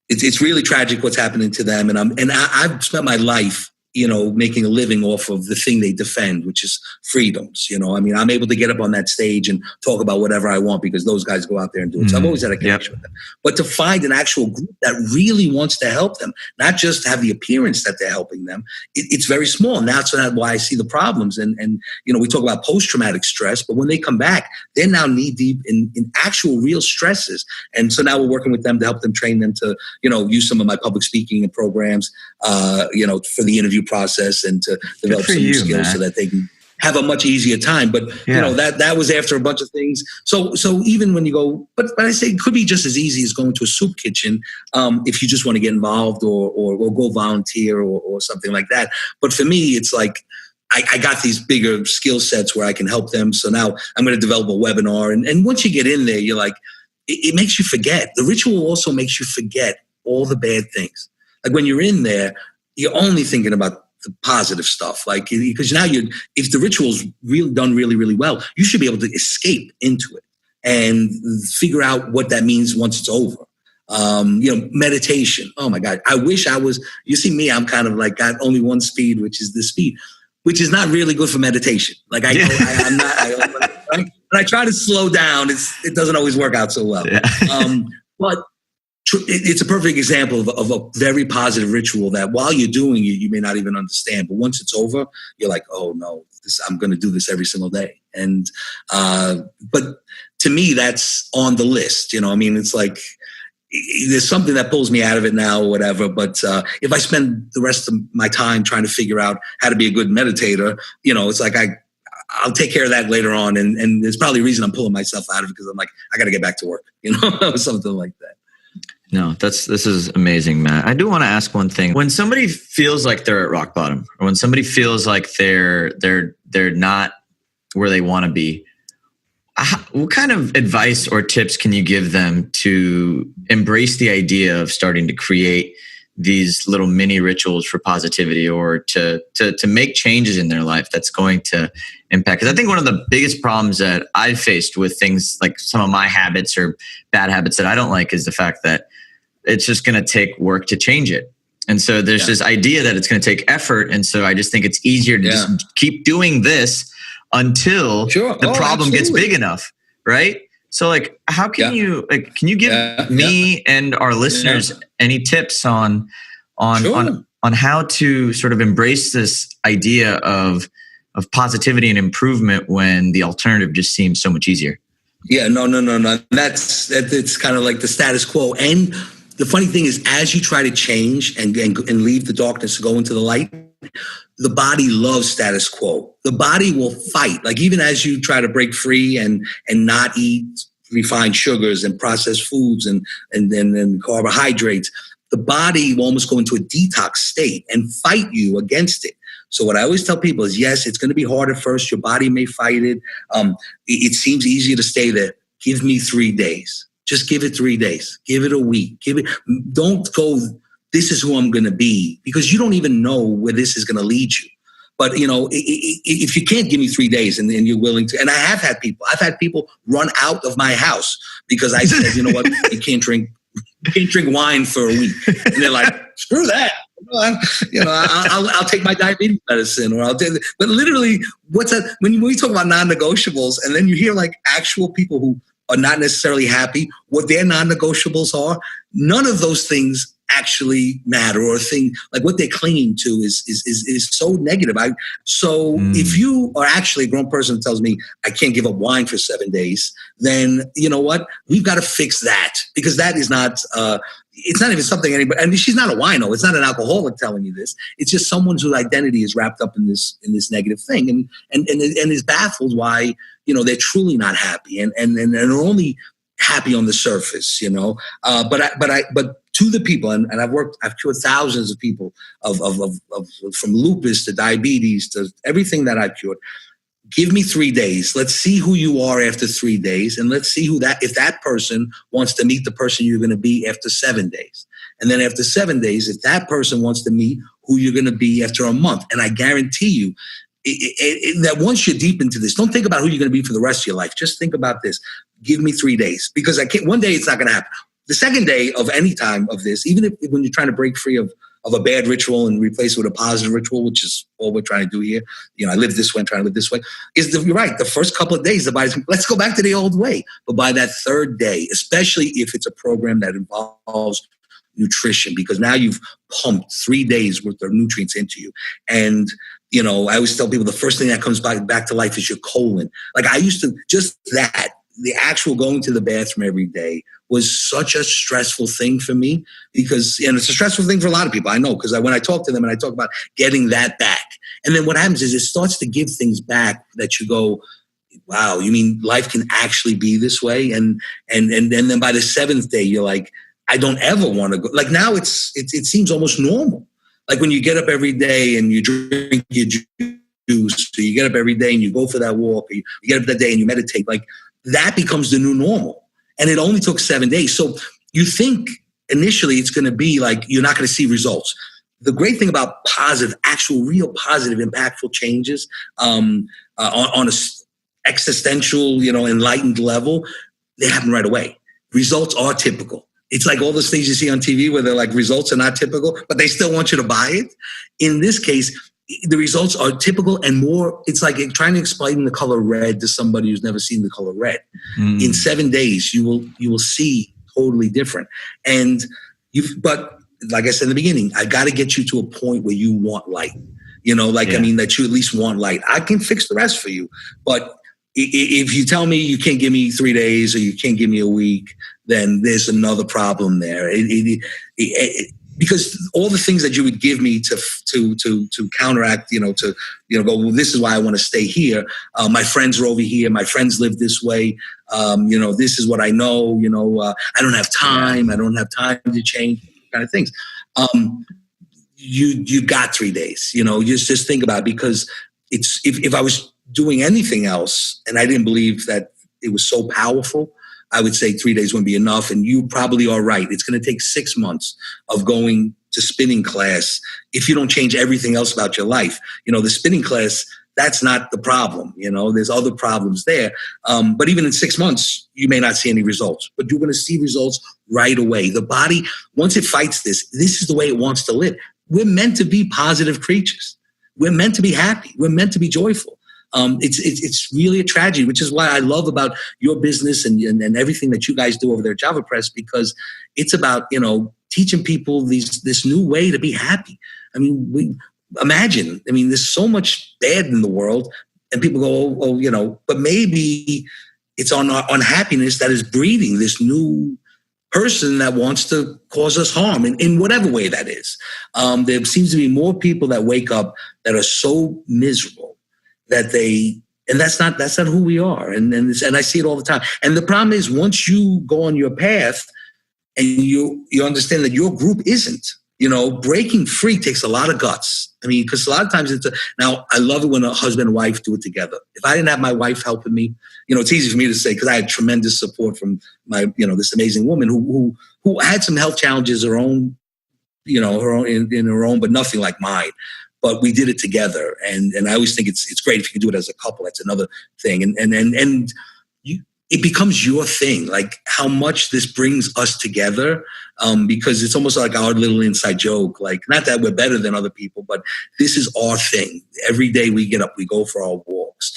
Speaker 2: it's really tragic what's happening to them. And I've spent my life, making a living off of the thing they defend, which is freedoms. I mean, I'm able to get up on that stage and talk about whatever I want because those guys go out there and do it. So I've always had a connection with them. But to find an actual group that really wants to help them, not just have the appearance that they're helping them, it's very small. And that's why I see the problems. And we talk about post-traumatic stress, but when they come back, they're now knee-deep in actual real stresses. And so now we're working with them to help them train them to, use some of my public speaking programs, for the interview process and to develop some new skills, Matt, so that they can have a much easier time. But that was after a bunch of things. So even when you go, but I say it could be just as easy as going to a soup kitchen if you just want to get involved or go volunteer or something like that. But for me, it's like I got these bigger skill sets where I can help them. So now I'm going to develop a webinar, and once you get in there, you're like, it makes you forget. The ritual also makes you forget all the bad things. Like when you're in there, you're only thinking about the positive stuff, because now if the ritual's done really, really well, you should be able to escape into it and figure out what that means once it's over. Meditation. Oh my God. I wish you see me, I'm kind of like got only one speed, which is the speed, which is not really good for meditation. Like I'm not, when I try to slow down, it doesn't always work out so well. Yeah. But it's a perfect example of a very positive ritual that while you're doing it, you may not even understand. But once it's over, you're like, oh no, I'm going to do this every single day. And, but to me, that's on the list. I mean, it's like, there's something that pulls me out of it now or whatever. But if I spend the rest of my time trying to figure out how to be a good meditator, it's like I'll take care of that later on. And there's probably a reason I'm pulling myself out of it because I'm like, I got to get back to work, or something like that.
Speaker 1: No, this is amazing, Matt. I do want to ask one thing. When somebody feels like they're at rock bottom, or when somebody feels like they're not where they want to be, what kind of advice or tips can you give them to embrace the idea of starting to create these little mini rituals for positivity, or to make changes in their life that's going to impact. Because I think one of the biggest problems that I've faced with things like some of my habits or bad habits that I don't like is the fact that it's just going to take work to change it. And so there's this idea that it's going to take effort. And so I just think it's easier to just keep doing this until the problem gets big enough, right? So like, how can you can you give me and our listeners any tips on how to sort of embrace this idea of positivity and improvement when the alternative just seems so much easier?
Speaker 2: Yeah, no. It's kind of like the status quo. And the funny thing is, as you try to change and leave the darkness to go into the light, the body loves status quo. The body will fight. Like even as you try to break free and not eat refined sugars and processed foods and carbohydrates, the body will almost go into a detox state and fight you against it. So what I always tell people is, yes, it's going to be hard at first. Your body may fight it. It seems easier to stay there. Give me 3 days. Just give it 3 days. Give it a week. Don't go, this is who I'm going to be, because you don't even know where this is going to lead you. But, if you can't give me 3 days and you're willing to, and I've had people run out of my house because I said, you know what, you can't drink wine for a week. And they're like, screw that. I'll take my diabetes medicine, or but literally, what's that? When we talk about non-negotiables, and then you hear like actual people who are not necessarily happy, what their non-negotiables are, none of those things actually matter, or like what they're clinging to is so negative. If you are actually a grown person who tells me I can't give up wine for 7 days, then you know what? We've got to fix that, because that is not, it's not even something anybody, I mean, she's not a wino. It's not an alcoholic telling you this. It's just someone whose identity is wrapped up in this negative thing and is baffled why, they're truly not happy and are only happy on the surface, but to the people, and I've cured thousands of people of from lupus to diabetes to everything that I've cured. Give me 3 days. Let's see who you are after 3 days. And let's see if that person wants to meet the person you're going to be after 7 days. And then after 7 days, if that person wants to meet who you're going to be after a month. And I guarantee you that once you're deep into this, don't think about who you're going to be for the rest of your life. Just think about this. Give me 3 days, because one day it's not going to happen. The second day of any time of this, even when you're trying to break free of a bad ritual and replace it with a positive ritual, which is all we're trying to do here. I live this way, I'm trying to live this way. You're right. The first couple of days, the body's, let's go back to the old way. But by that third day, especially if it's a program that involves nutrition, because now you've pumped 3 days worth of nutrients into you. And, I always tell people the first thing that comes back to life is your colon. Like I used to, the actual going to the bathroom every day was such a stressful thing for me, because, and it's a stressful thing for a lot of people, I know, because when I talk to them and I talk about getting that back, and then what happens is it starts to give things back that you go, wow, you mean life can actually be this way? And then by the seventh day, you're like, I don't ever want to go. Like now it seems almost normal. Like when you get up every day and you drink your juice, so you get up every day and you go for that walk, or you get up that day and you meditate, like that becomes the new normal. And it only took 7 days. So you think initially it's going to be like you're not going to see results. The great thing about actual, real positive, impactful changes on a existential, enlightened level, they happen right away. Results are typical. It's like all those things you see on TV where they're like, results are not typical, but they still want you to buy it. In this case, the results are typical and more. It's like trying to explain the color red to somebody who's never seen the color red. In 7 days, you will see totally different. But like I said in the beginning, I got to get you to a point where you want light. That you at least want light. I can fix the rest for you, but if you tell me you can't give me 3 days or you can't give me a week, then there's another problem there. Because all the things that you would give me to counteract, to go, well, this is why I want to stay here. My friends are over here. My friends live this way. This is what I know. I don't have time. I don't have time to change, kind of things. You got 3 days. Just think about it, because it's if I was doing anything else and I didn't believe that it was so powerful, I would say 3 days wouldn't be enough. And you probably are right. It's going to take 6 months of going to spinning class if you don't change everything else about your life. The spinning class, that's not the problem. There's other problems there. But even in 6 months, you may not see any results, but you're going to see results right away. The body, once it fights this is the way it wants to live. We're meant to be positive creatures. We're meant to be happy. We're meant to be joyful. It's really a tragedy, which is why I love about your business and everything that you guys do over there at Java Press, because it's about, teaching people this new way to be happy. I mean, imagine, there's so much bad in the world and people go, but maybe it's on our unhappiness that is breeding this new person that wants to cause us harm in whatever way that is. There seems to be more people that wake up that are so miserable that that's not who we are. And I see it all the time. And the problem is, once you go on your path and you understand that your group isn't, breaking free takes a lot of guts. Because a lot of times now I love it when a husband and wife do it together. If I didn't have my wife helping me, it's easy for me to say, because I had tremendous support from my, this amazing woman who had some health challenges, her own, her own in her own, but nothing like mine. But we did it together, and I always think it's great if you can do it as a couple. That's another thing, and it becomes your thing. Like how much this brings us together, because it's almost like our little inside joke. Like, not that we're better than other people, but this is our thing. Every day we get up, we go for our walks.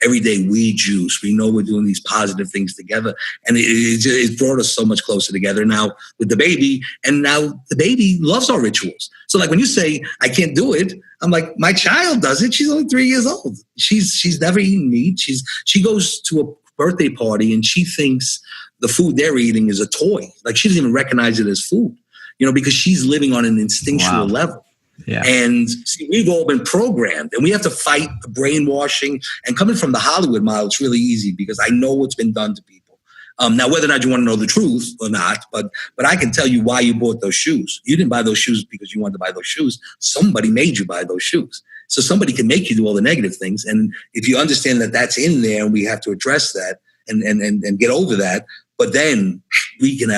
Speaker 2: Every day we juice. We know we're doing these positive things together. And it brought us so much closer together now with the baby. And now the baby loves our rituals. So like when you say, I can't do it, I'm like, my child does it. She's only 3 years old. She's never eaten meat. She goes to a birthday party and she thinks the food they're eating is a toy. Like she doesn't even recognize it as food, because she's living on an instinctual level. Yeah. And see, we've all been programmed, and we have to fight the brainwashing. And coming from the Hollywood model, it's really easy because I know what's been done to people. Now, whether or not you want to know the truth or not, but I can tell you why you bought those shoes. You didn't buy those shoes because you wanted to buy those shoes. Somebody made you buy those shoes. So somebody can make you do all the negative things. And if you understand that that's in there, and we have to address that and get over that, but then we can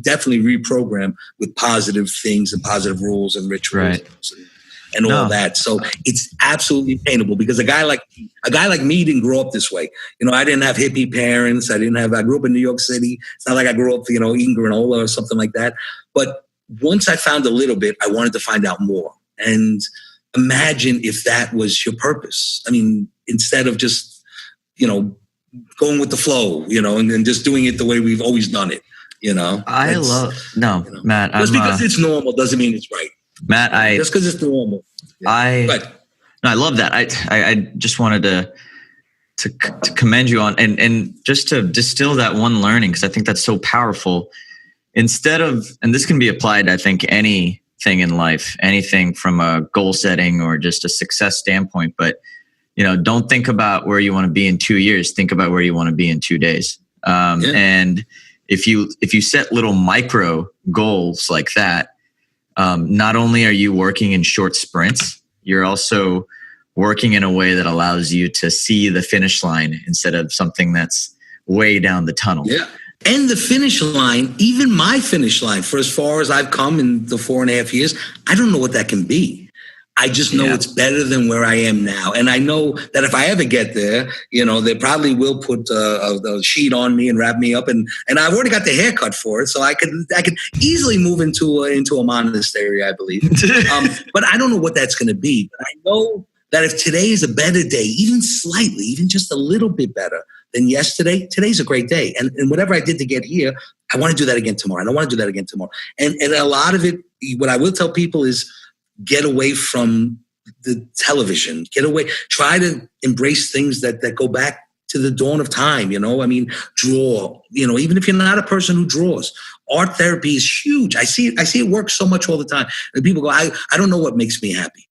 Speaker 2: definitely reprogram with positive things and positive rules and rituals and all that. So it's absolutely attainable, because a guy like me didn't grow up this way. I didn't have hippie parents. I grew up in New York City. It's not like I grew up, eating granola or something like that. But once I found a little bit, I wanted to find out more. And imagine if that was your purpose. Instead of just, going with the flow, and just doing it the way we've always done it,
Speaker 1: Matt.
Speaker 2: Just because it's normal doesn't mean it's right.
Speaker 1: Matt,
Speaker 2: just because it's normal.
Speaker 1: I love that. I just wanted to commend you on and just to distill that one learning, because I think that's so powerful. Instead of, and this can be applied, I think, anything in life, anything from a goal setting or just a success standpoint, but don't think about where you want to be in 2 years. Think about where you want to be in 2 days. And if you set little micro goals like that, not only are you working in short sprints, you're also working in a way that allows you to see the finish line instead of something that's way down the tunnel.
Speaker 2: Yeah. And the finish line, even my finish line, for as far as I've come in the 4.5 years, I don't know what that can be. I just know it's better than where I am now. And I know that if I ever get there, they probably will put a sheet on me and wrap me up. And I've already got the haircut for it. So I could easily move into a monastery, I believe. But I don't know what that's going to be. But I know that if today is a better day, even slightly, even just a little bit better than yesterday, today's a great day. And whatever I did to get here, I want to do that again tomorrow. And I want to do that again tomorrow. And a lot of it, what I will tell people is, get away from the television. Get away. Try to embrace things that go back to the dawn of time. Draw. Even if you're not a person who draws, art therapy is huge. I see it work so much all the time. And people go, I don't know what makes me happy.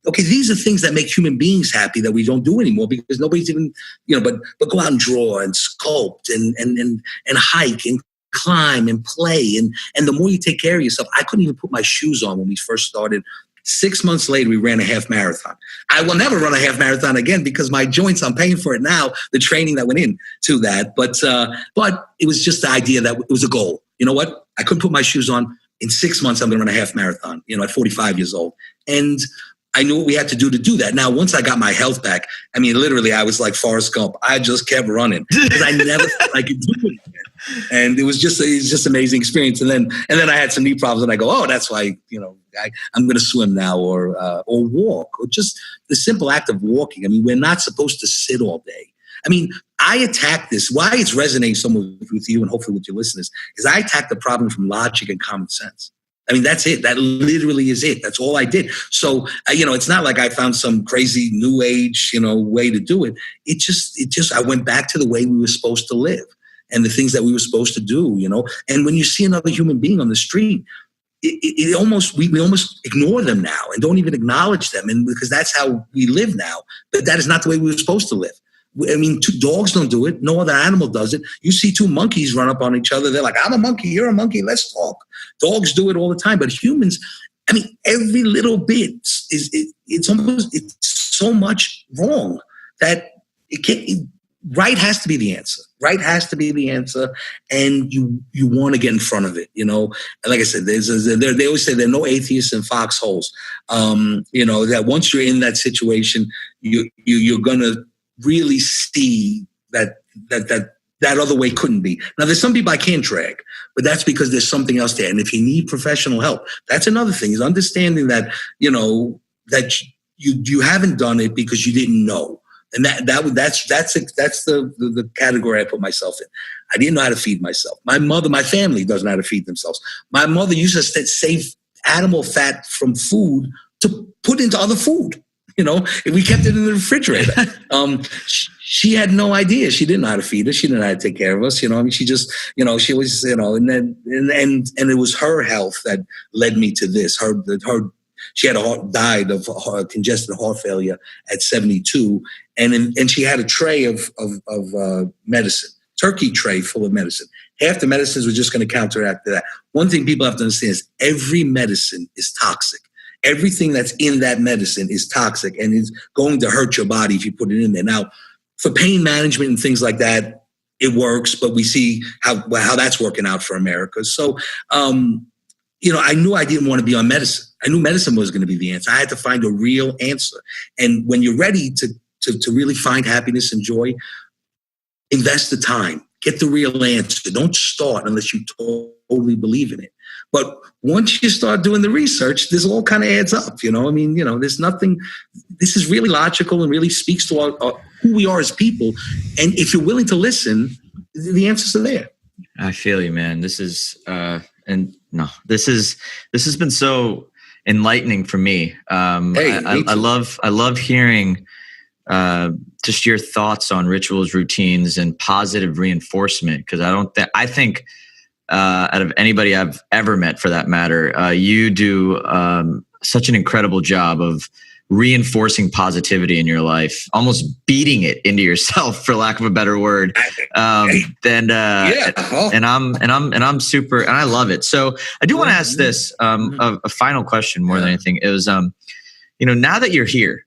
Speaker 2: Okay, these are things that make human beings happy that we don't do anymore because nobody's even, but go out and draw and sculpt and hike and climb and play. And the more you take care of yourself, I couldn't even put my shoes on when we first started. 6 months later, we ran a half marathon. I will never run a half marathon again because my joints, I'm paying for it now, the training that went into that. But it was just the idea that it was a goal. You know what? I couldn't put my shoes on. in 6 months, I'm going to run a half marathon, at 45 years old. And I knew what we had to do that. Now, once I got my health back, I mean, literally, I was like Forrest Gump. I just kept running because I never thought I could do it again. And it was just an amazing experience. And then I had some knee problems, and I go, oh, that's why, I'm going to swim now or walk, or just the simple act of walking. I mean, we're not supposed to sit all day. I mean, I attack this. Why it's resonating so much with you and hopefully with your listeners is I attack the problem from logic and common sense. I mean, that's it. That literally is it. That's all I did. So, it's not like I found some crazy new age, way to do it. It just, I went back to the way we were supposed to live and the things that we were supposed to do, And when you see another human being on the street, we almost ignore them now and don't even acknowledge them. And because that's how we live now, but that is not the way we were supposed to live. I mean, two dogs don't do it. No other animal does it. You see two monkeys run up on each other. They're like, I'm a monkey, you're a monkey, let's talk. Dogs do it all the time. But humans, I mean, every little bit it's so much wrong that right has to be the answer. Right has to be the answer. And you want to get in front of it, And like I said, they always say there are no atheists in foxholes. That once you're in that situation, you're going to really see that other way couldn't be. Now, there's some people I can't drag, but that's because there's something else there. And if you need professional help, that's another thing, is understanding that, that you haven't done it because you didn't know. And that's the category I put myself in. I didn't know how to feed myself. My family doesn't know how to feed themselves. My mother used to save animal fat from food to put into other food. We kept it in the refrigerator. She had no idea. She didn't know how to feed us. She didn't know how to take care of us. I mean, she just, she was, and it was her health that led me to this. She had died of congestive heart failure at 72, and she had a tray of medicine, turkey tray full of medicine. Half the medicines were just going to counteract that. One thing people have to understand is every medicine is toxic. Everything that's in that medicine is toxic and is going to hurt your body if you put it in there. Now, for pain management and things like that, it works, but we see how that's working out for America. So, I knew I didn't want to be on medicine. I knew medicine was going to be the answer. I had to find a real answer. And when you're ready to really find happiness and joy, invest the time. Get the real answer. Don't start unless you totally believe in it. But once you start doing the research, this all kind of adds up, there's nothing, this is really logical and really speaks to who we are as people. And if you're willing to listen, the answers are there.
Speaker 1: I feel you, man. This has been so enlightening for me. I love hearing just your thoughts on rituals, routines, and positive reinforcement. Because I think out of anybody I've ever met, for that matter, you do such an incredible job of reinforcing positivity in your life, almost beating it into yourself, for lack of a better word. And I'm super, and I love it. So I do want to ask this, a final question more than anything is, now that you're here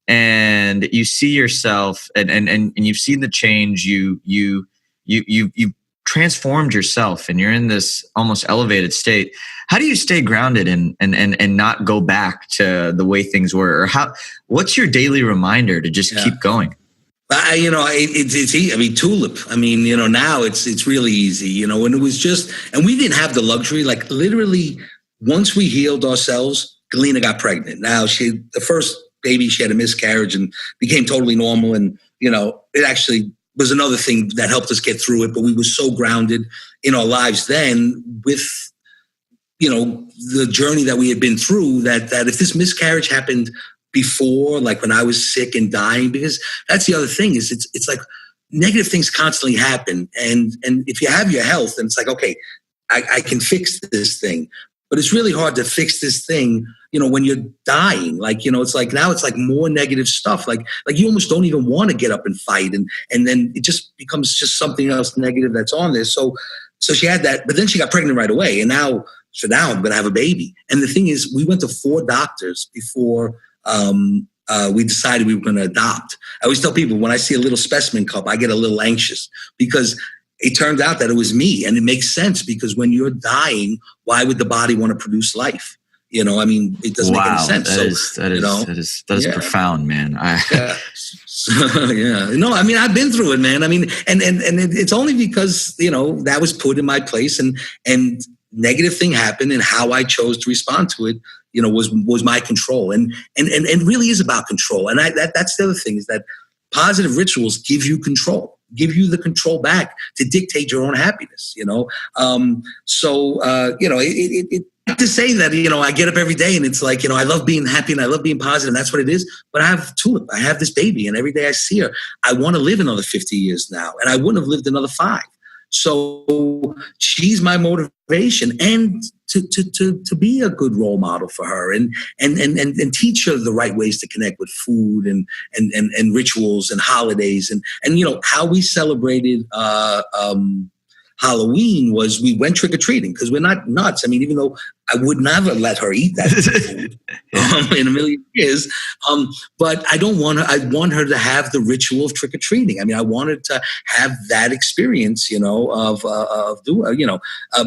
Speaker 1: and you see yourself and you've seen the change, you've transformed yourself and you're in this almost elevated state. How do you stay grounded and not go back to the way things were? Or what's your daily reminder to just keep going?
Speaker 2: It's easy. I mean, Tulip. I mean, now it's really easy, and it was just, and we didn't have the luxury, like literally once we healed ourselves, Galena got pregnant. Now the first baby, she had a miscarriage and became totally normal. And, it actually was another thing that helped us get through it. But we were so grounded in our lives then with, the journey that we had been through that if this miscarriage happened before, like when I was sick and dying, because that's the other thing is it's like negative things constantly happen. And if you have your health and it's like, okay, I can fix this thing, but it's really hard to fix this thing, when you're dying, like, it's like, now it's like more negative stuff. Like you almost don't even want to get up and fight. And then it just becomes just something else negative that's on there. So she had that, but then she got pregnant right away. And now I'm going to have a baby. And the thing is, we went to 4 doctors before we decided we were going to adopt. I always tell people when I see a little specimen cup, I get a little anxious because it turned out that it was me. And it makes sense because when you're dying, why would the body want to produce life? You know, I mean, it doesn't make any sense.
Speaker 1: That is profound, man.
Speaker 2: Yeah. No, I mean, I've been through it, man. I mean, and it's only because, you know, that was put in my place and negative thing happened, and how I chose to respond to it, you know, was my control. And really is about control. And that's the other thing, is that positive rituals give you control, give you the control back to dictate your own happiness, you know? You know, it to say that, you know, I get up every day and it's like, you know, I love being happy and I love being positive, and that's what it is. But I have Tulip, I have this baby, and every day I see her, I want to live another 50 years now, and I wouldn't have lived another 5. So she's my motivation, and to be a good role model for her, and teach her the right ways to connect with food and rituals and holidays, and you know, how we celebrated Halloween was we went trick-or-treating, because we're not nuts. I mean, even though I would never let her eat that food in a million years, but I don't want her. I want her to have the ritual of trick-or-treating. I mean, I wanted to have that experience, you know, of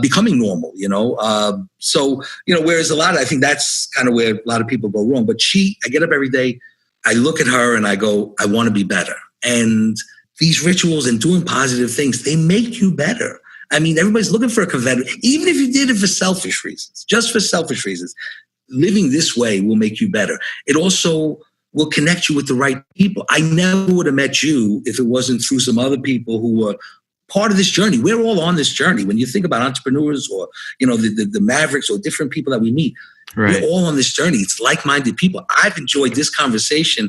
Speaker 2: becoming normal, you know. So, you know, whereas I think that's kind of where a lot of people go wrong. But I get up every day, I look at her and I go, I want to be better. And these rituals and doing positive things, they make you better. I mean, everybody's looking for a competitor. Even if you did it for selfish reasons, just for selfish reasons, living this way will make you better. It also will connect you with the right people. I never would have met you if it wasn't through some other people who were part of this journey. We're all on this journey. When you think about entrepreneurs, or, you know, the Mavericks, or different people that we meet, right, we're all on this journey. It's like-minded people. I've enjoyed this conversation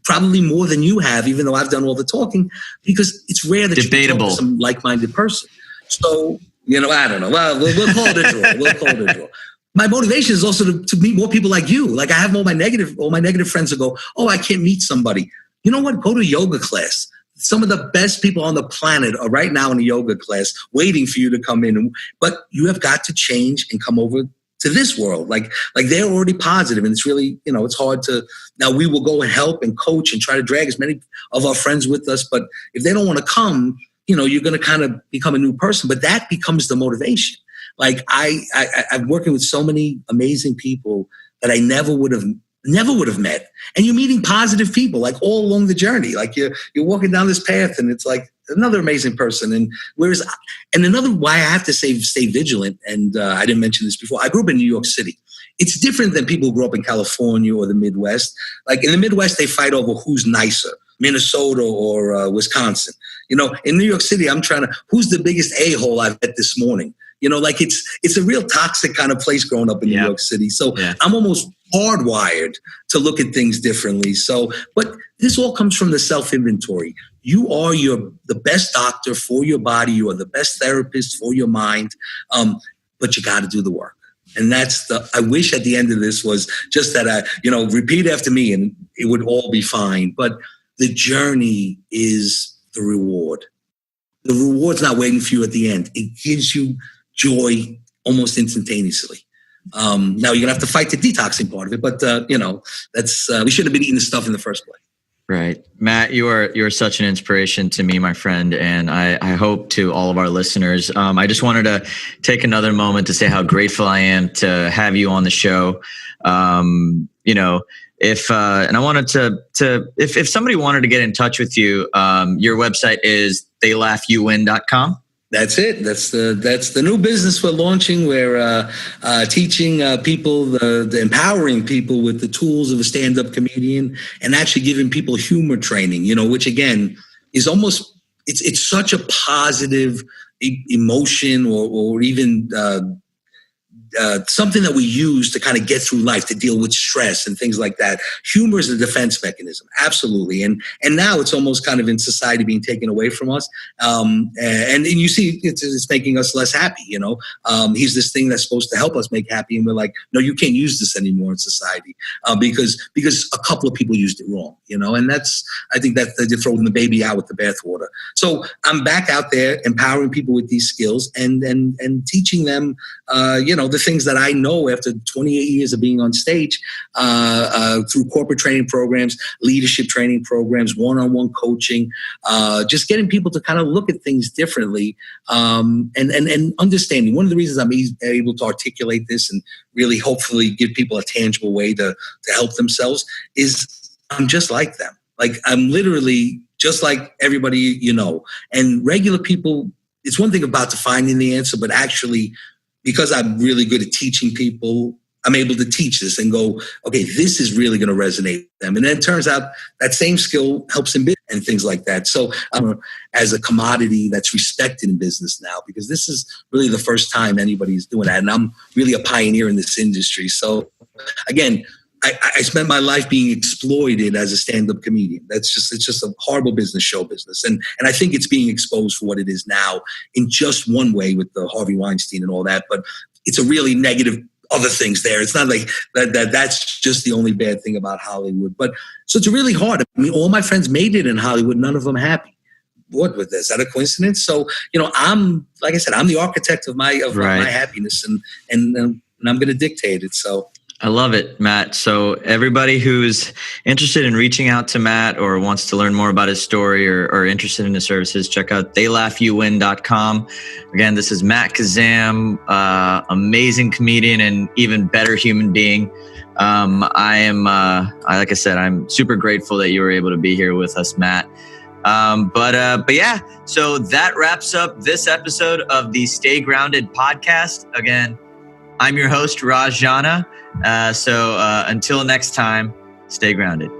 Speaker 2: probably more than you have, even though I've done all the talking, because it's rare that you talk to some like-minded person. So, you know, I don't know. Well, we'll call it a draw. We'll call it a draw. My motivation is also to meet more people like you. Like, I have all my negative friends that go, oh, I can't meet somebody. You know what? Go to a yoga class. Some of the best people on the planet are right now in a yoga class waiting for you to come in. But you have got to change and come over to this world. Like they're already positive, and it's really, you know, it's hard to, now we will go and help and coach and try to drag as many of our friends with us. But if they don't want to come, you know, you're going to kind of become a new person, but that becomes the motivation. Like I'm working with so many amazing people that I never would have met. And you're meeting positive people, like, all along the journey. Like, you're walking down this path, and it's like another amazing person. And another why I have to stay vigilant. And I didn't mention this before. I grew up in New York City. It's different than people who grew up in California or the Midwest. Like, in the Midwest, they fight over who's nicer, Minnesota or Wisconsin. You know, in New York City, who's the biggest a-hole I've met this morning? You know, like, it's a real toxic kind of place growing up in New York City. So I'm almost hardwired to look at things differently. So, but this all comes from the self-inventory. You are the best doctor for your body. You are the best therapist for your mind. But you got to do the work. And I wish at the end of this was just that, repeat after me and it would all be fine. But the journey is the reward. The reward's not waiting for you at the end. It gives you joy almost instantaneously. Now you're gonna have to fight the detoxing part of it, but that's we shouldn't have been eating this stuff in the first place.
Speaker 1: Right, Matt, you're such an inspiration to me, my friend, and I hope to all of our listeners. I just wanted to take another moment to say how grateful I am to have you on the show. And I wanted to if somebody wanted to get in touch with you, your website is theylaughyouwin.com.
Speaker 2: That's it. That's the new business we're launching. We're teaching people, the empowering people with the tools of a stand-up comedian, and actually giving people humor training. Which again is almost it's such a positive emotion, or even something that we use to kind of get through life, to deal with stress and things like that. Humor is a defense mechanism, absolutely. And now it's almost kind of in society being taken away from us. And you see, it's making us less happy. He's this thing that's supposed to help us make happy, and we're like, no, you can't use this anymore in society because a couple of people used it wrong. And I think that they're throwing the baby out with the bathwater. So I'm back out there empowering people with these skills and teaching them, the things that I know after 28 years of being on stage, through corporate training programs, leadership training programs, one-on-one coaching, just getting people to kind of look at things differently, and understanding. One of the reasons I'm able to articulate this and really hopefully give people a tangible way to help themselves is I'm just like them. Like, I'm literally just like everybody you know. And regular people, it's one thing about finding the answer, but actually, because I'm really good at teaching people, I'm able to teach this and go, okay, this is really going to resonate with them. And then it turns out that same skill helps in business and things like that. So as a commodity that's respected in business now, because this is really the first time anybody's doing that. And I'm really a pioneer in this industry. So again, I spent my life being exploited as a stand-up comedian. It's just a horrible business, show business. And I think it's being exposed for what it is now in just one way with the Harvey Weinstein and all that. But it's a really negative other things there. It's not like that's just the only bad thing about Hollywood. But so it's really hard. I mean, all my friends made it in Hollywood, none of them happy. What with this? Is that a coincidence? So, I'm, like I said, I'm the architect of my happiness, and I'm going to dictate it. So
Speaker 1: I love it, Matt. So everybody who's interested in reaching out to Matt or wants to learn more about his story or interested in his services, check out theylaughyouwin.com. Again, this is Matt Kazam, amazing comedian and even better human being. Like I said, I'm super grateful that you were able to be here with us, Matt. But yeah, so that wraps up this episode of the Stay Grounded podcast. Again, I'm your host, Raj Jana. So until next time, stay grounded.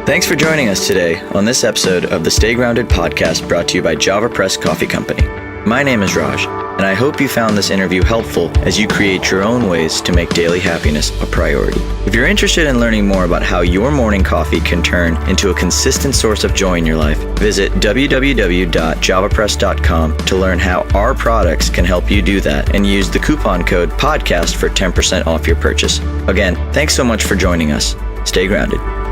Speaker 1: Thanks for joining us today on this episode of the Stay Grounded podcast, brought to you by Java Press Coffee Company. My name is Raj, and I hope you found this interview helpful as you create your own ways to make daily happiness a priority. If you're interested in learning more about how your morning coffee can turn into a consistent source of joy in your life, visit www.javapress.com to learn how our products can help you do that, and use the coupon code PODCAST for 10% off your purchase. Again, thanks so much for joining us. Stay grounded.